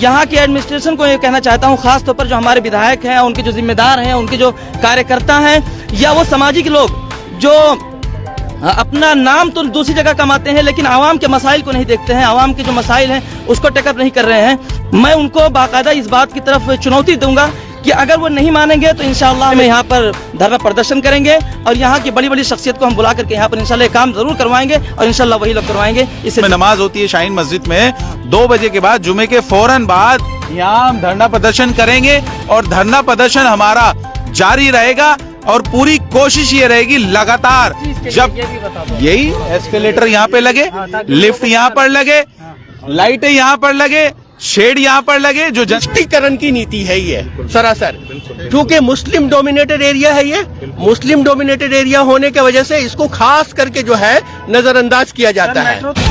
यहाँ की एडमिनिस्ट्रेशन को ये कहना चाहता हूँ, खास तौर पर जो हमारे विधायक हैं, उनके जो जिम्मेदार हैं, उनके जो कार्यकर्ता हैं, या वो सामाजिक लोग जो अपना नाम तो दूसरी जगह कमाते हैं लेकिन आवाम के मसाइल को नहीं देखते हैं, आवाम के जो मसाइल हैं उसको टेकअप नहीं कर रहे हैं। मैं उनको बाकायदा इस बात की तरफ चुनौती दूंगा कि अगर वो नहीं मानेंगे तो इंशाअल्लाह हम यहाँ पर धरना प्रदर्शन करेंगे और यहाँ की बड़ी बड़ी शख्सियत को हम बुला करके यहाँ पर इंशाअल्लाह काम जरूर करवाएंगे और इंशाअल्लाह वही लोग करवाएंगे। इससे नमाज होती है शाहीन मस्जिद में 2 बजे के बाद, जुमे के फौरन बाद यहाँ हम धरना प्रदर्शन करेंगे और धरना प्रदर्शन हमारा जारी रहेगा और पूरी कोशिश ये रहेगी लगातार, जब यही एस्केलेटर यहाँ पे लगे, लिफ्ट यहाँ पर लगे, लाइटें यहाँ पर लगे, शेड यहाँ पर लगे, जो जनष्टीकरण की नीति है ये सरासर, क्योंकि मुस्लिम डोमिनेटेड एरिया है ये। मुस्लिम डोमिनेटेड एरिया होने की वजह से इसको खास करके जो है नजरअंदाज किया जाता है।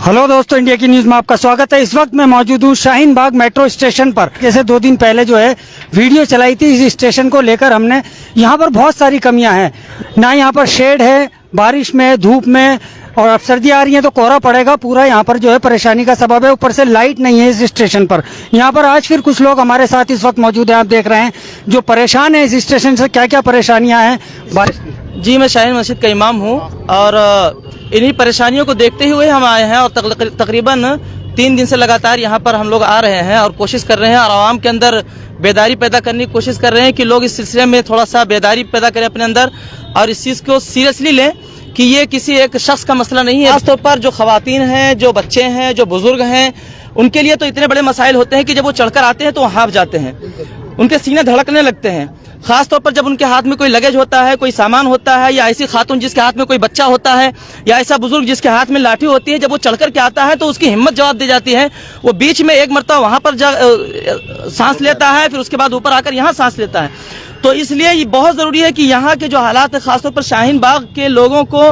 हेलो दोस्तों, इंडिया की न्यूज में आपका स्वागत है। इस वक्त मैं मौजूद हूँ शाहीन बाग मेट्रो स्टेशन पर। जैसे 2 दिन पहले जो है वीडियो चलाई थी इस स्टेशन को लेकर हमने, यहाँ पर बहुत सारी कमियां हैं। ना यहाँ पर शेड है, बारिश में धूप में, और अब सर्दी आ रही है तो कोहरा पड़ेगा पूरा, यहाँ पर जो है परेशानी का सबब है। ऊपर से लाइट नहीं है इस स्टेशन पर। यहाँ पर आज फिर कुछ लोग हमारे साथ इस वक्त मौजूद हैं, आप देख रहे हैं, जो परेशान है इस स्टेशन से। क्या क्या परेशानियाँ हैं बारिश की? जी, मैं शाहीन मस्जिद का इमाम हूँ और इन्हीं परेशानियों को देखते हुए हम आए हैं और तकरीबन 3 दिन से लगातार यहाँ पर हम लोग आ रहे हैं और कोशिश कर रहे हैं और आवाम के अंदर बेदारी पैदा करने की कोशिश कर रहे हैं कि लोग इस सिलसिले में थोड़ा सा बेदारी पैदा करें अपने अंदर और इस चीज़ को सीरियसली लें कि ये किसी एक शख्स का मसला नहीं है। खासतौर पर जो खवातीन हैं, जो बच्चे हैं, जो बुजुर्ग हैं, उनके लिए तो इतने बड़े मसाइल होते हैं कि जब वो चढ़कर आते हैं तो वो हाँफ जाते हैं, उनके सीने धड़कने लगते हैं। खासतौर पर जब उनके हाथ में कोई लगेज होता है, कोई सामान होता है, या ऐसी खातून जिसके हाथ में कोई बच्चा होता है, या ऐसा बुजुर्ग जिसके हाथ में लाठी होती है, जब वो चढ़कर के आता है तो उसकी हिम्मत जवाब दे जाती है। वो बीच में एक मरतबा वहां पर सांस लेता है, फिर उसके बाद ऊपर आकर यहाँ सांस लेता है। तो इसलिए ये बहुत जरूरी है कि यहाँ के जो हालात है, खासतौर पर शाहीन बाग के लोगों को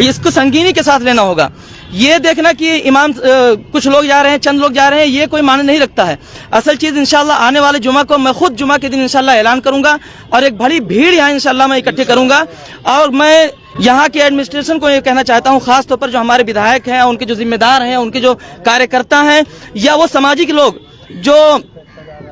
इसको संगीनी के साथ लेना होगा। ये देखना कि इमाम कुछ लोग जा रहे हैं, चंद लोग जा रहे हैं, ये कोई मायने नहीं रखता है। असल चीज इंशाल्लाह आने वाले जुमा को मैं खुद जुमा के दिन इंशाल्लाह ऐलान करूंगा और एक बड़ी भीड़ यहाँ इंशाल्लाह मैं इकट्ठे करूंगा। और मैं यहाँ के एडमिनिस्ट्रेशन को ये कहना चाहता हूँ, खास तौर पर जो हमारे विधायक हैं, उनके जो जिम्मेदार हैं, उनके जो कार्यकर्ता हैं, या वो सामाजिक लोग जो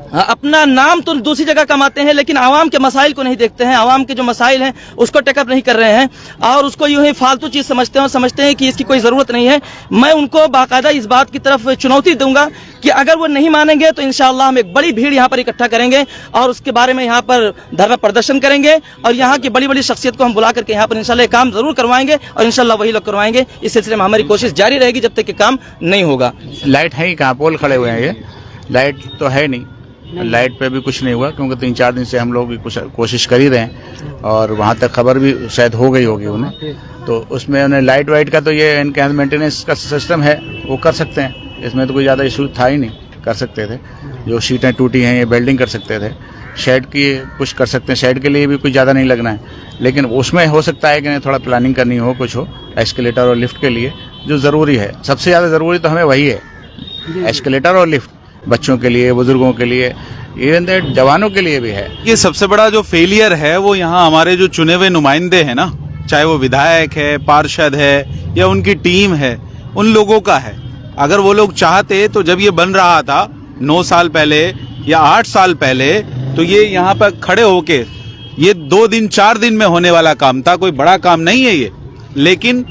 अपना नाम तो दूसरी जगह कमाते हैं लेकिन आवाम के मसाइल को नहीं देखते हैं, आवाम के जो मसाइल हैं उसको टेकअप नहीं कर रहे हैं और उसको यूं ही फालतू चीज समझते हैं और समझते हैं कि इसकी कोई जरूरत नहीं है। मैं उनको बाकायदा इस बात की तरफ चुनौती दूंगा कि अगर वो नहीं मानेंगे तो इंशाअल्लाह हम एक बड़ी भीड़ यहाँ पर इकट्ठा करेंगे और उसके बारे में यहाँ पर धरना प्रदर्शन करेंगे और यहाँ की बड़ी बड़ी शख्सियत को हम बुला करके यहाँ पर इंशाअल्लाह काम जरूर करवाएंगे और इंशाअल्लाह वही लोग करवाएंगे। इस सिलसिले में हमारी कोशिश जारी रहेगी जब तक कि काम नहीं होगा। लाइट है ही कहाँ, पोल खड़े हुए हैं, ये लाइट तो है नहीं, लाइट पे भी कुछ नहीं हुआ क्योंकि 3-4 दिन से हम लोग भी कुछ कोशिश कर ही रहे हैं और वहाँ तक खबर भी शायद हो गई होगी उन्हें। तो उसमें उन्हें लाइट वाइट का तो ये इनके मेंटेनेंस का सिस्टम है, वो कर सकते हैं, इसमें तो कोई ज़्यादा इशू था ही नहीं, कर सकते थे। जो शीटें टूटी हैं ये वेल्डिंग कर सकते थे, शेड की कुछ कर सकते हैं, शेड के लिए भी कुछ ज़्यादा नहीं लगना है, लेकिन उसमें हो सकता है कि थोड़ा प्लानिंग करनी हो, कुछ हो एस्केलेटर और लिफ्ट के लिए जो ज़रूरी है। सबसे ज़्यादा ज़रूरी तो हमें वही है, एस्केलेटर और लिफ्ट, बच्चों के लिए, बुजुर्गों के लिए, इवन दैट जवानों के लिए भी है। ये सबसे बड़ा जो फेलियर है वो यहाँ हमारे जो चुने हुए नुमाइंदे हैं ना, चाहे वो विधायक है, पार्षद है या उनकी टीम है, उन लोगों का है। अगर वो लोग चाहते तो जब ये बन रहा था 9 साल पहले या 8 साल पहले, तो ये यहाँ पर खड़े होके ये 2 दिन 4 दिन में होने वाला काम था, कोई बड़ा काम नहीं है ये। लेकिन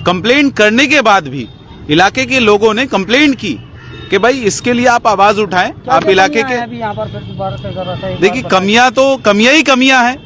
कंप्लेंट करने के बाद भी इलाके के लोगों ने कंप्लेंट की कि भाई इसके लिए आप आवाज उठाएं। आप इलाके के देखिए कमियां ही कमियां हैं।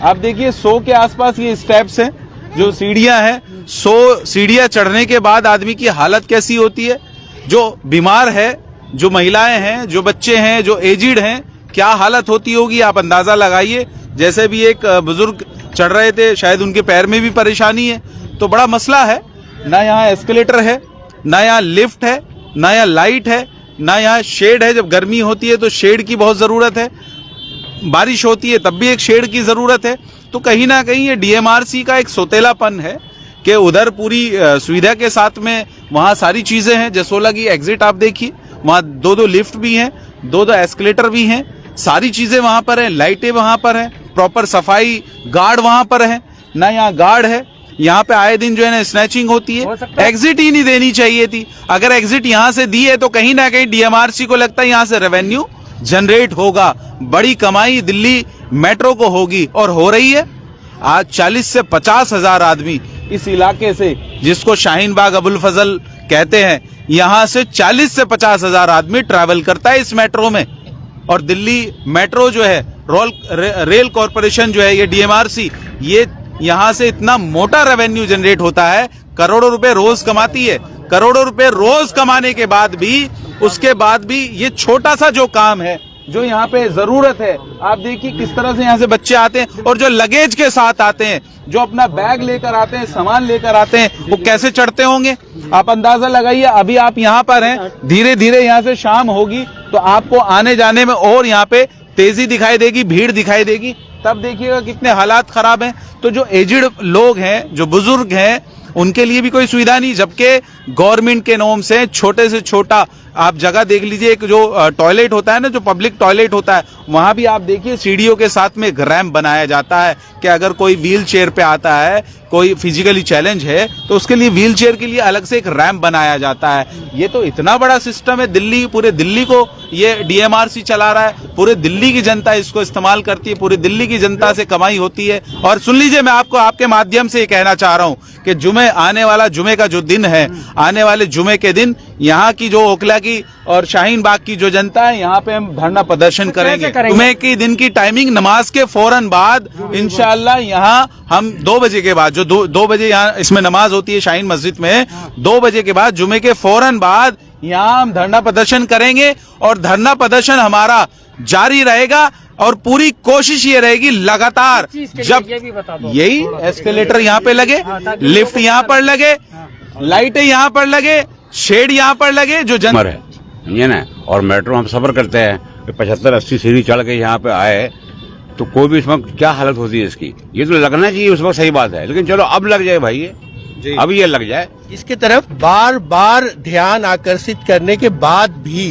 आप देखिए 100 के आसपास ये स्टेप्स हैं, जो सीढ़ियां हैं, 100 सीढ़ियां चढ़ने के बाद आदमी की हालत कैसी होती है। जो बीमार है, जो महिलाएं हैं, जो बच्चे हैं, जो एजिड हैं, क्या हालत होती होगी आप अंदाजा लगाइए। जैसे भी एक बुजुर्ग चढ़ रहे थे, शायद उनके पैर में भी परेशानी है। तो बड़ा मसला है, ना यहाँ एस्केलेटर है, ना यहाँ लिफ्ट है, ना यहाँ लाइट है, ना यहाँ शेड है। जब गर्मी होती है तो शेड की बहुत ज़रूरत है, बारिश होती है तब भी एक शेड की ज़रूरत है। तो कहीं ना कहीं ये डीएमआरसी का एक सोतेलापन है कि उधर पूरी सुविधा के साथ में वहाँ सारी चीज़ें हैं। जसोला की एग्जिट आप देखिए, वहाँ 2-2 लिफ्ट भी हैं, 2-2 एस्केलेटर भी हैं, सारी चीज़ें वहाँ पर हैं, लाइटें वहाँ पर हैं, प्रॉपर सफाई गार्ड वहां पर है, ना यहाँ गार्ड है। यहाँ पे आए दिन जो है ना स्नैचिंग होती है। एग्जिट ही नहीं देनी चाहिए थी। अगर एग्जिट यहाँ से दी है तो कहीं ना कहीं डीएमआरसी को लगता है यहाँ से रेवेन्यू जनरेट होगा, बड़ी कमाई दिल्ली मेट्रो को होगी, और हो रही है। आज 40 से 50 हजार आदमी इस इलाके से, जिसको शाहीन बाग अबुल फजल कहते हैं, यहाँ से 40 से 50 हजार आदमी ट्रैवल करता है इस मेट्रो में। और दिल्ली मेट्रो जो है, रेल कॉरपोरेशन जो है, ये डीएमआरसी, ये यहाँ से इतना मोटा रेवेन्यू जनरेट होता है, करोड़ों रुपए रोज कमाती है। करोड़ों रुपए रोज कमाने के बाद भी, उसके बाद भी ये छोटा सा जो काम है, जो यहाँ पे जरूरत है, आप देखिए किस तरह से यहाँ से बच्चे आते हैं, और जो लगेज के साथ आते हैं, जो अपना बैग लेकर आते हैं, सामान लेकर आते हैं, वो कैसे चढ़ते होंगे आप अंदाजा लगाइए। अभी आप यहाँ पर हैं, धीरे धीरे यहाँ से शाम होगी तो आपको आने जाने में और यहाँ पे तेजी दिखाई देगी, भीड़ दिखाई देगी, तब देखिएगा कितने हालात खराब हैं। तो जो एजिड लोग हैं, जो बुजुर्ग हैं, उनके लिए भी कोई सुविधा नहीं, जबकि गवर्नमेंट के नॉर्म से छोटे से छोटा आप जगह देख लीजिए, एक जो टॉयलेट होता है ना, जो पब्लिक टॉयलेट होता है, वहां भी आप देखिए सीढ़ियों के साथ में एक रैंप बनाया जाता है कि अगर कोई व्हील चेयर पे आता है, कोई फिजिकली चैलेंज है, तो उसके लिए व्हील चेयर के लिए अलग से एक रैंप बनाया जाता है। ये तो इतना बड़ा सिस्टम है दिल्ली, पूरे दिल्ली को ये डीएमआरसी चला रहा है, पूरे दिल्ली की जनता इसको इस्तेमाल करती है, पूरी दिल्ली की जनता से कमाई होती है। और सुन लीजिए, मैं आपको आपके माध्यम से ये कहना चाह रहा हूँ कि जुमे, आने वाला जुमे का जो दिन है, आने वाले जुमे के दिन यहाँ की जो ओखला की और शाहीन बाग की जो जनता है, यहाँ पे हम धरना प्रदर्शन करेंगे। जुमे के दिन की टाइमिंग नमाज के फौरन बाद, इंशाअल्लाह यहाँ हम 2 बजे के बाद, जो 2 बजे यहाँ इसमें नमाज होती है शाहीन मस्जिद में, 2 बजे के बाद, जुमे के फौरन बाद यहाँ हम धरना प्रदर्शन करेंगे। और धरना प्रदर्शन हमारा जारी रहेगा और पूरी कोशिश ये रहेगी लगातार, जब यही एस्केलेटर यहाँ पे लगे, लिफ्ट यहाँ पर लगे, लाइटें यहाँ पर लगे, शेड यहाँ पर लगे, जो जन है ये ना। और मेट्रो हम सफर करते हैं, 75-80 सीढ़ी चढ़ के यहाँ पे आए, तो कोई भी इसमें क्या हालत होती है इसकी, ये तो लगना चाहिए उस वक्त, सही बात है। लेकिन चलो अब लग जाए भाई, ये अब ये लग जाए। इसके तरफ बार बार ध्यान आकर्षित करने के बाद भी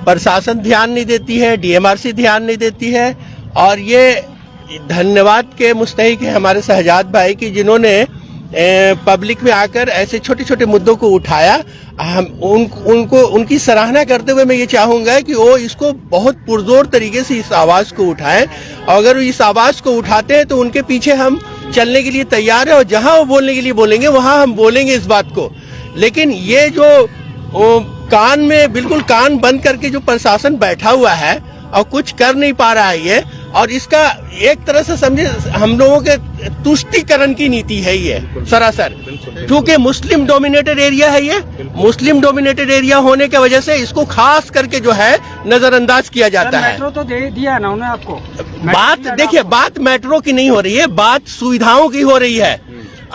प्रशासन ध्यान नहीं देती है, डीएमआरसी ध्यान नहीं देती है। और ये धन्यवाद के मुस्तहिक है हमारे शहजाद भाई की, जिन्होंने पब्लिक में आकर ऐसे छोटे छोटे मुद्दों को उठाया। हम उनको उनकी सराहना करते हुए मैं ये चाहूंगा कि वो इसको बहुत पुरजोर तरीके से इस आवाज को उठाएं। अगर वो इस आवाज को उठाते हैं तो उनके पीछे हम चलने के लिए तैयार है, और जहां वो बोलने के लिए बोलेंगे वहां हम बोलेंगे इस बात को। लेकिन ये जो कान में बिल्कुल कान बंद करके जो प्रशासन बैठा हुआ है और कुछ कर नहीं पा रहा है ये, और इसका एक तरह से समझे हम लोगों के तुष्टीकरण की नीति है ये सरासर। क्योंकि मुस्लिम डोमिनेटेड एरिया है ये, मुस्लिम डोमिनेटेड एरिया होने की वजह से इसको खास करके जो है नजरअंदाज किया जाता है। मेट्रो तो दे दिया ना उन्होंने आपको। बात देखिए, बात मेट्रो की नहीं हो रही है, बात सुविधाओं की हो रही है।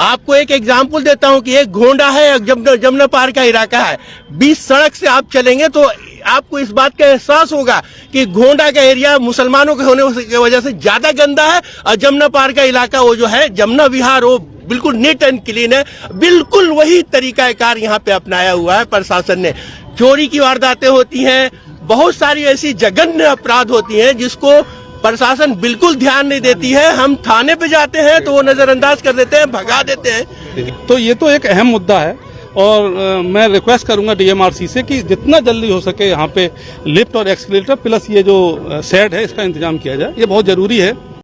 आपको एक एग्जाम्पल देता हूं कि एक घोंडा है, जमुना पार का इलाका है, 20 सड़क से आप चलेंगे तो आपको इस बात का एहसास होगा कि घोंडा का एरिया मुसलमानों के होने की वजह से ज्यादा गंदा है, और जमुना पार का इलाका वो जो है जमुना विहार, वो बिल्कुल नीट एंड क्लीन है। बिल्कुल वही तरीका कार यहाँ पे अपनाया हुआ है प्रशासन ने। चोरी की वारदातें होती हैं, बहुत सारी ऐसी जघन्य अपराध होती हैं जिसको प्रशासन बिल्कुल ध्यान नहीं देती है। हम थाने पे जाते हैं तो वो नजरअंदाज कर देते हैं, भगा देते हैं। तो ये तो एक अहम मुद्दा है, और मैं रिक्वेस्ट करूंगा डीएमआरसी से कि जितना जल्दी हो सके यहाँ पे लिफ्ट और एक्सीलेटर प्लस ये जो शेड है, इसका इंतजाम किया जाए। ये बहुत जरूरी है।